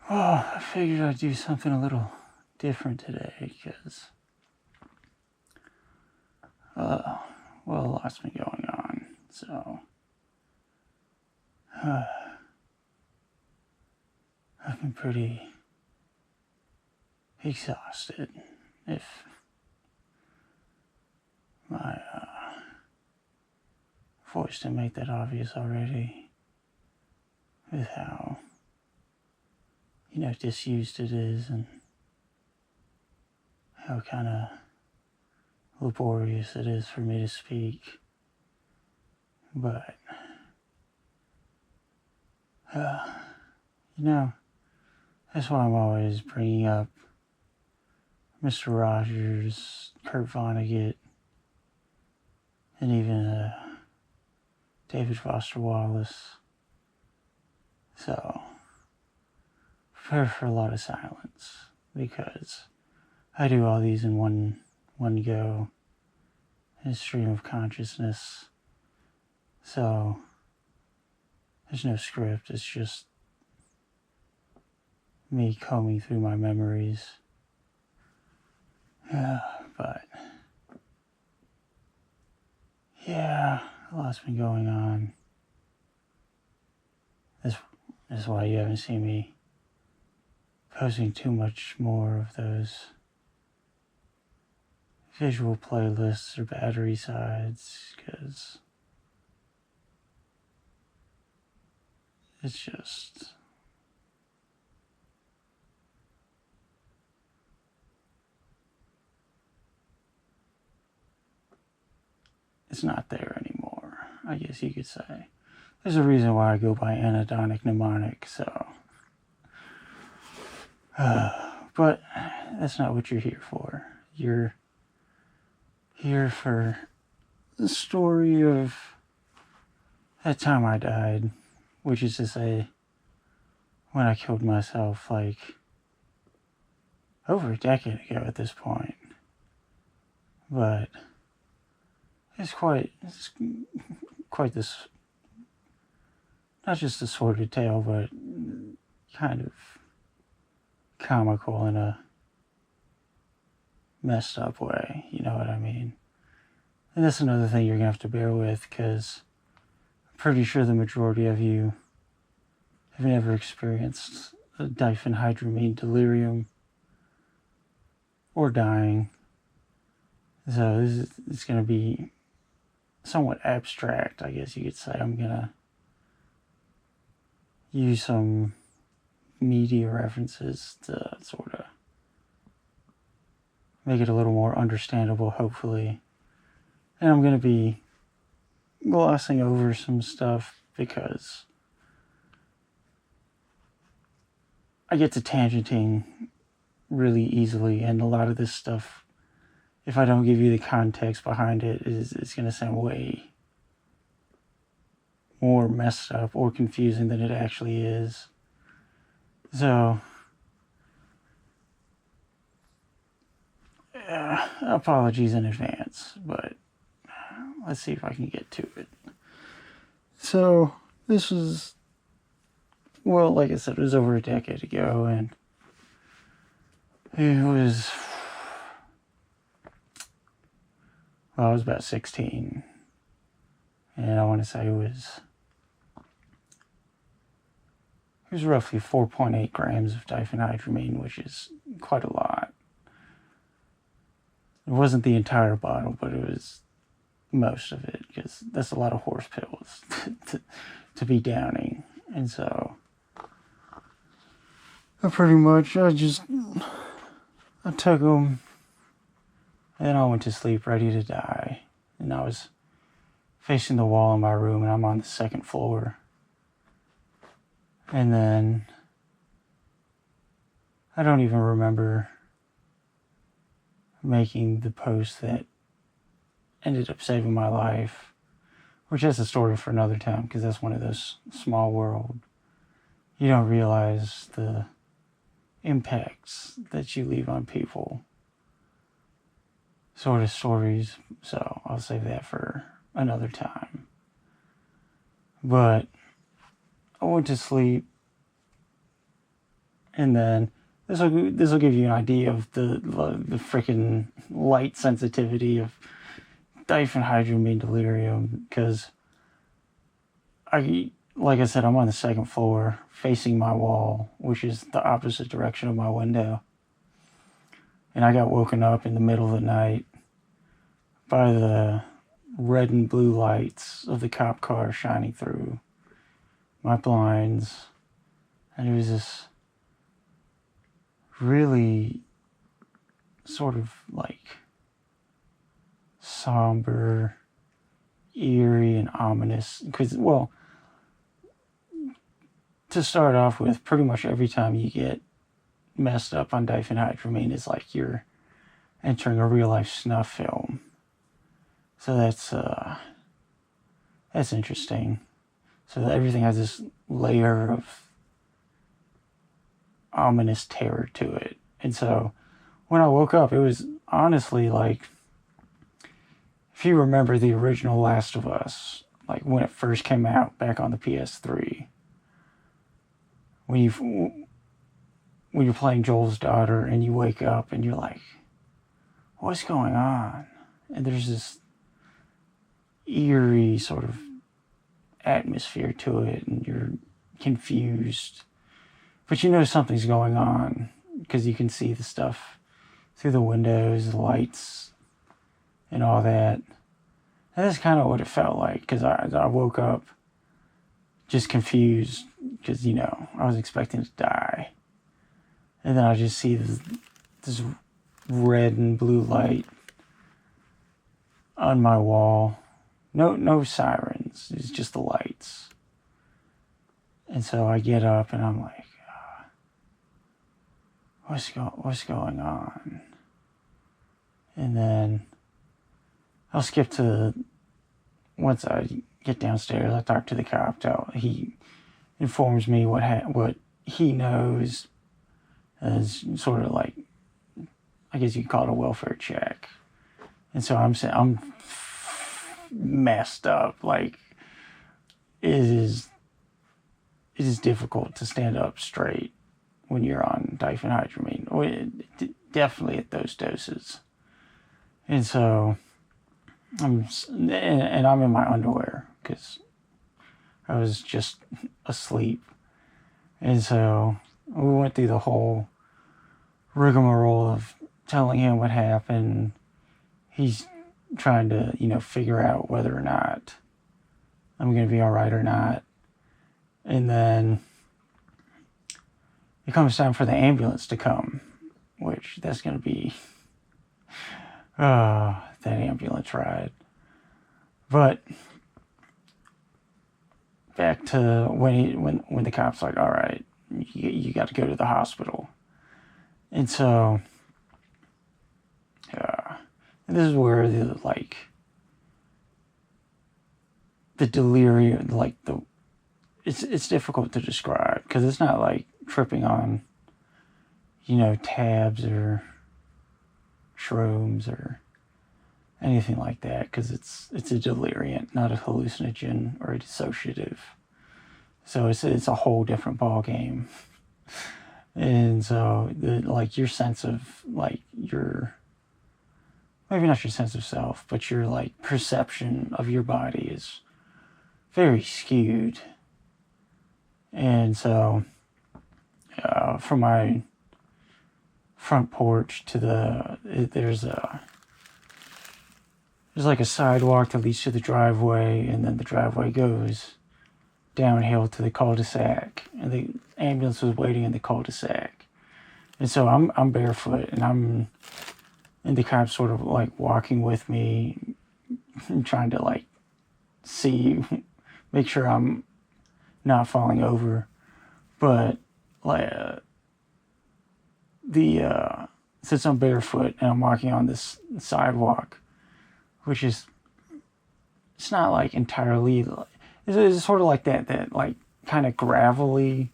Well, I figured I'd do something a little different today because, well, a lot's been going on, so I've been pretty exhausted. If my voice didn't make that obvious already, with how, disused it is and how kind of laborious it is for me to speak. But, that's why I'm always bringing up Mr. Rogers, Kurt Vonnegut, and even David Foster Wallace. So, prepare for a lot of silence, because I do all these in one go, in a stream of consciousness. So, there's no script, it's just me combing through my memories. But yeah, a lot's been going on. This is why you haven't seen me posting too much more of those visual playlists or battery sides, because it's just it's not there anymore, I guess you could say. There's a reason why I go by anhedonic mnemonic, so but that's not what you're here for. You're here for the story of that time I died, which is to say, when I killed myself, like, over a decade ago at this point. But it's quite this, not just a sordid tale, but kind of comical in a messed up way, you know what I mean? And that's another thing you're gonna have to bear with, because I'm pretty sure the majority of you have never experienced a diphenhydramine delirium or dying. So it's gonna be somewhat abstract, I guess you could say. I'm gonna use some media references to sort of make it a little more understandable, hopefully. And I'm gonna be glossing over some stuff because I get to tangenting really easily, and a lot of this stuff, if I don't give you the context behind it, it's gonna sound way more messed up or confusing than it actually is. So, apologies in advance, but let's see if I can get to it. So, this was, well, like I said, it was over a decade ago, and it was, well, I was about 16, and I want to say it was roughly 4.8 grams of diphenhydramine, which is quite a lot. It wasn't the entire bottle, but it was most of it, because that's a lot of horse pills to be downing. And so I took them, and I went to sleep ready to die. And I was facing the wall in my room, and I'm on the second floor. And then I don't even remember making the post that ended up saving my life, which is a story for another time, because that's one of those small world, you don't realize the impacts that you leave on people sort of stories. So I'll save that for another time. But I went to sleep, And then this will give you an idea of the freaking light sensitivity of diphenhydramine delirium, because like I said, I'm on the second floor facing my wall, which is the opposite direction of my window. And I got woken up in the middle of the night by the red and blue lights of the cop car shining through my blinds. And it was this really sort of like somber, eerie, and ominous. Because, well, to start off with, pretty much every time you get messed up on diphenhydramine, it's like you're entering a real life snuff film. So that's interesting. So everything has this layer of ominous terror to it. And so when I woke up, it was honestly like, if you remember the original Last of Us, like when it first came out back on the PS3, when you're playing Joel's daughter and you wake up and you're like, what's going on? And there's this eerie sort of atmosphere to it, and you're confused, but you know something's going on because you can see the stuff through the windows, the lights, and all that. And that's kind of what it felt like, because I woke up just confused, because, you know, I was expecting to die. And then I just see this red and blue light on my wall. No sirens. It's just the lights. And so I get up and I'm like, what's going on? And then I'll skip to, once I get downstairs, I talk to the cop. He informs me what he knows as sort of like, I guess you could call it a welfare check. And so I'm messed up. Like, it is difficult to stand up straight when you're on diphenhydramine. Definitely at those doses. And so I'm in my underwear because I was just asleep. And so we went through the whole rigmarole of telling him what happened. He's trying to, figure out whether or not I'm going to be all right or not. And then it comes time for the ambulance to come, which that's going to be that ambulance ride. But back to when the cop's like, all right, you got to go to the hospital. And so and this is where the delirium, it's difficult to describe, because it's not like tripping on, tabs or shrooms or anything like that, because it's a delirium, not a hallucinogen or a dissociative. So it's a whole different ball game. And so your sense of your, maybe not your sense of self, but your perception of your body is very skewed. And so from my front porch to there's like a sidewalk that leads to the driveway, and then the driveway goes downhill to the cul-de-sac, and the ambulance was waiting in the cul-de-sac. And so I'm barefoot, and the cop's sort of walking with me, trying to see, make sure I'm not falling over. But since I'm barefoot and I'm walking on this sidewalk, which is, it's not entirely, it's sort of that kind of gravelly,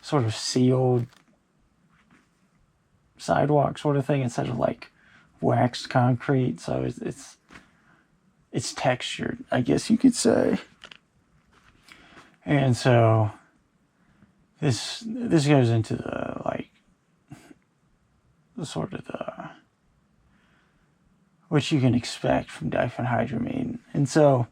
sort of sealed sidewalk sort of thing, instead of waxed concrete. So it's textured, I guess you could say. And so this goes into the sort of what you can expect from diphenhydramine. And so,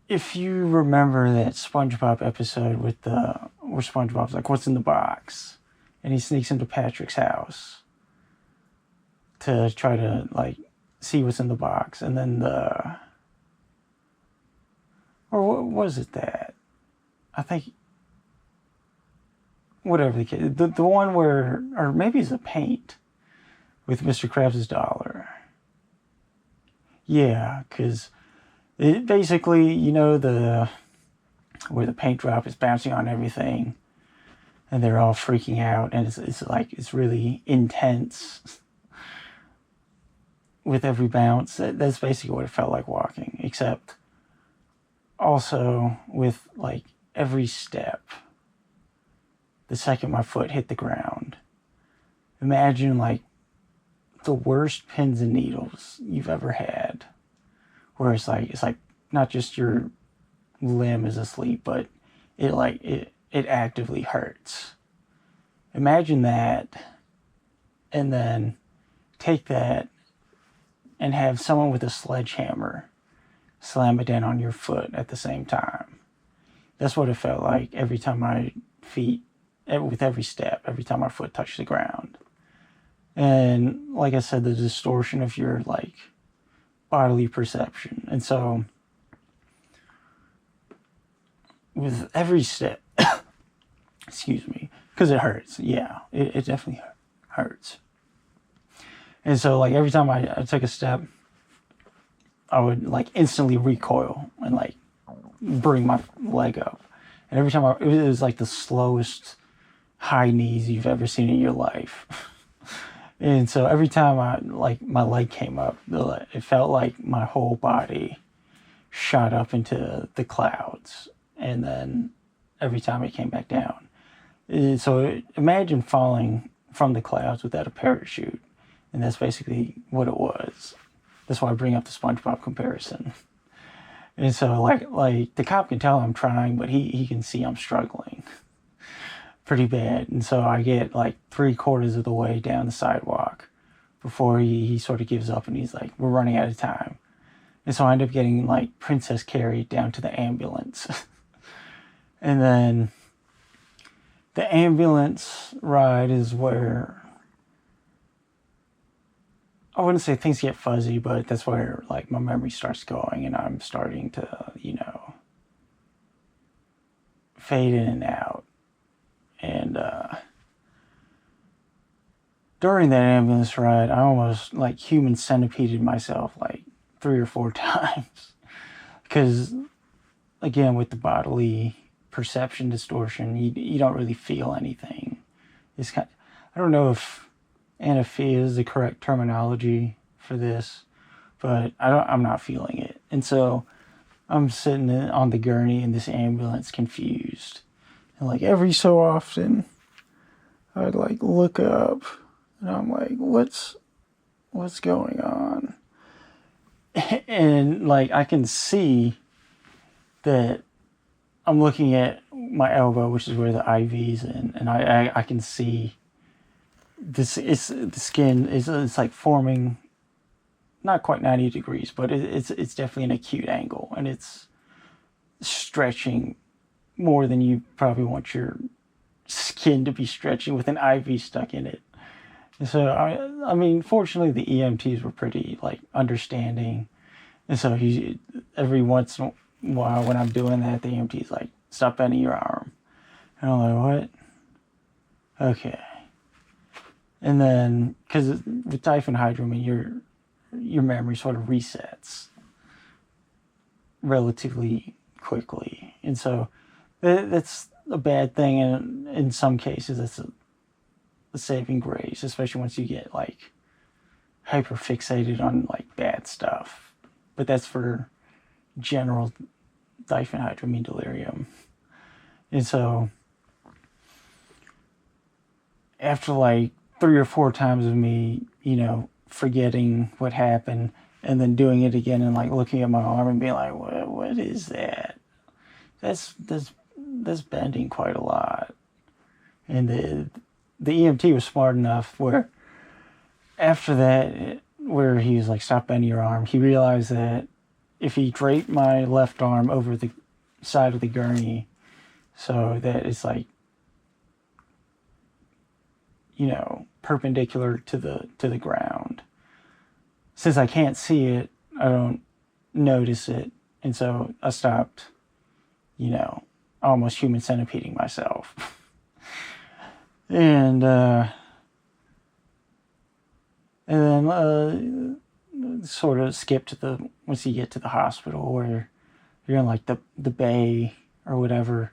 if you remember that SpongeBob episode where SpongeBob's like, "What's in the box?" and he sneaks into Patrick's house to try to like see what's in the box, and then or what was it that? I think whatever the case, the one where, or maybe it's a paint with Mr. Krabs' dollar. Yeah, because it basically, where the paint drop is bouncing on everything, and they're all freaking out, and it's really intense with every bounce. That's basically what it felt like walking, except also with like every step, the second my foot hit the ground, imagine like the worst pins and needles you've ever had, where it's like not just your limb is asleep, but it actively hurts. Imagine that, and then take that and have someone with a sledgehammer slam it down on your foot at the same time. That's what it felt like every time with every step, every time my foot touched the ground. And like I said, the distortion of your like bodily perception. And so with every step, excuse me, because it hurts. Yeah, it definitely hurts. And so like every time I took a step, I would like instantly recoil and like bring my leg up. And every time it was like the slowest high knees you've ever seen in your life. And so every time my leg came up, it felt like my whole body shot up into the clouds. And then every time it came back down. So imagine falling from the clouds without a parachute. And that's basically what it was. That's why I bring up the SpongeBob comparison. And so like the cop can tell I'm trying, but he can see I'm struggling pretty bad. And so I get like 3/4 of the way down the sidewalk before he sort of gives up, and he's like, "We're running out of time." And so I end up getting like Princess carried down to the ambulance. And then the ambulance ride is where I wouldn't say things get fuzzy, but that's where like my memory starts going, and I'm starting to, fade in and out. And during that ambulance ride, I almost like human centipeded myself like 3 or 4 times. Because again, with the bodily perception distortion, you don't really feel anything. It's I don't know if anaphysia is the correct terminology for this, but I'm not feeling it. And so I'm sitting on the gurney in this ambulance confused. And like every so often, I'd like look up and I'm like, what's going on? And like I can see that I'm looking at my elbow, which is where the IV's in, and I can see this is the skin it's like forming not quite 90 degrees, but it's definitely an acute angle, and it's stretching more than you probably want your skin to be stretching with an IV stuck in it. And so I mean, fortunately the EMTs were pretty like understanding, and so every once in a while when I'm doing that, the EMT's like, "Stop bending your arm," and I'm like, "What?" Okay. And then, because with diphenhydramine, your memory sort of resets relatively quickly. And so that's a bad thing. And in some cases, it's a saving grace, especially once you get like hyperfixated on like bad stuff. But that's for general diphenhydramine delirium. And so after like 3 or 4 times of me, forgetting what happened and then doing it again and like looking at my arm and being like, what is that? That's bending quite a lot. And the EMT was smart enough where after that, where he was like, stop bending your arm, he realized that if he draped my left arm over the side of the gurney so that it's like, you know, perpendicular to the ground. Since I can't see it, I don't notice it. And so I stopped, you know, almost human centipeding myself. And then sort of skip to once you get to the hospital where you're in like the bay or whatever.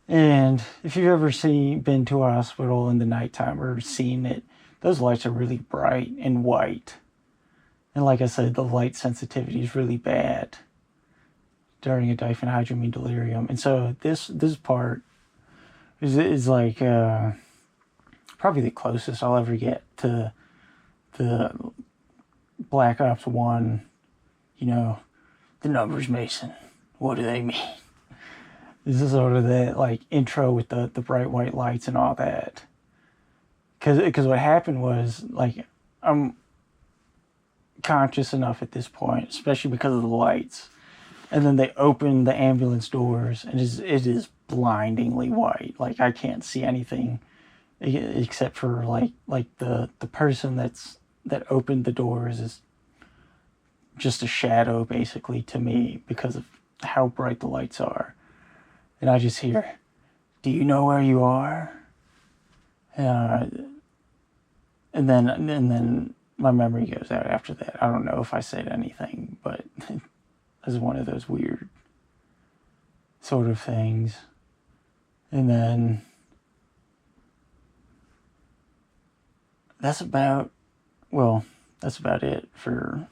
And if you've ever been to a hospital in the nighttime or seen it, those lights are really bright and white. And like I said, the light sensitivity is really bad during a diphenhydramine delirium. And so this part is like probably the closest I'll ever get to the Black Ops 1, you know, the numbers, Mason. What do they mean? This is sort of the like intro with the bright white lights and all that. Because what happened was, like, I'm conscious enough at this point, especially because of the lights. And then they open the ambulance doors, and it is blindingly white. Like, I can't see anything except for like the person that opened the doors is just a shadow basically to me because of how bright the lights are. And I just hear, "Do you know where you are?" And then my memory goes out after that. I don't know if I said anything, but it was one of those weird sort of things. And then that's about it for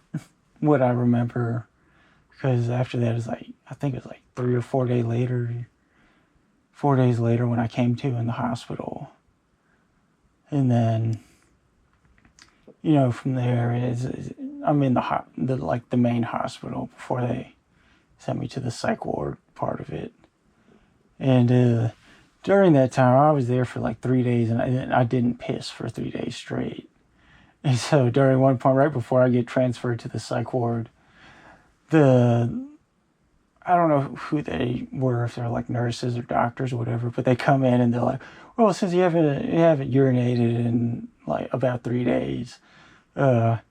what I remember. Because after that is like, I think it was like 3 or 4 days later. 4 days later when I came to in the hospital. And then, you know, from there I'm in the main hospital before they sent me to the psych ward part of it. And during that time, I was there for like 3 days, and I didn't piss for 3 days straight. And so during one point, right before I get transferred to the psych ward, I don't know who they were, if they're like nurses or doctors or whatever, but they come in and they're like, "Well, since you haven't urinated in like about 3 days," and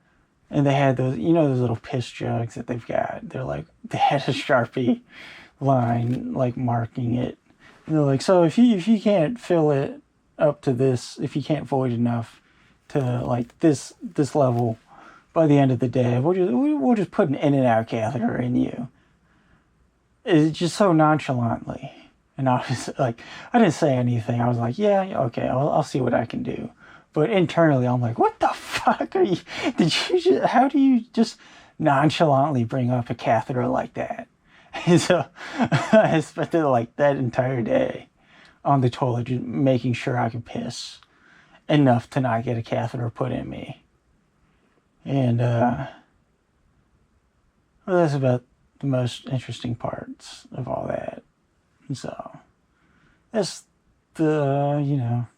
they had those, you know, those little piss jugs that they've got. They had a Sharpie line like marking it. And they're like, "So if you can't fill it up to this, if you can't void enough to like this level by the end of the day, we'll just put an in and out catheter in you." It's just so nonchalantly. And I was like, I didn't say anything. I was like, "Yeah, okay, I'll see what I can do." But internally, I'm like, "What the fuck are you? How do you just nonchalantly bring up a catheter like that?" And so I spent like that entire day on the toilet, just making sure I could piss enough to not get a catheter put in me. And well, that's about the most interesting parts of all that. And so that's the, you know,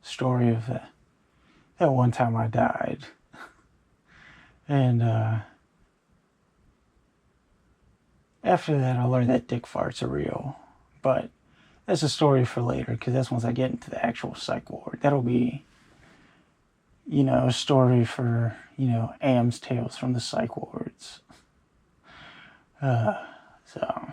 story of that one time I died. And after that, I learned that dick farts are real. But that's a story for later, because that's once I get into the actual psych ward. That'll be, you know, a story for, you know, Am's Tales from the Psych Wards. So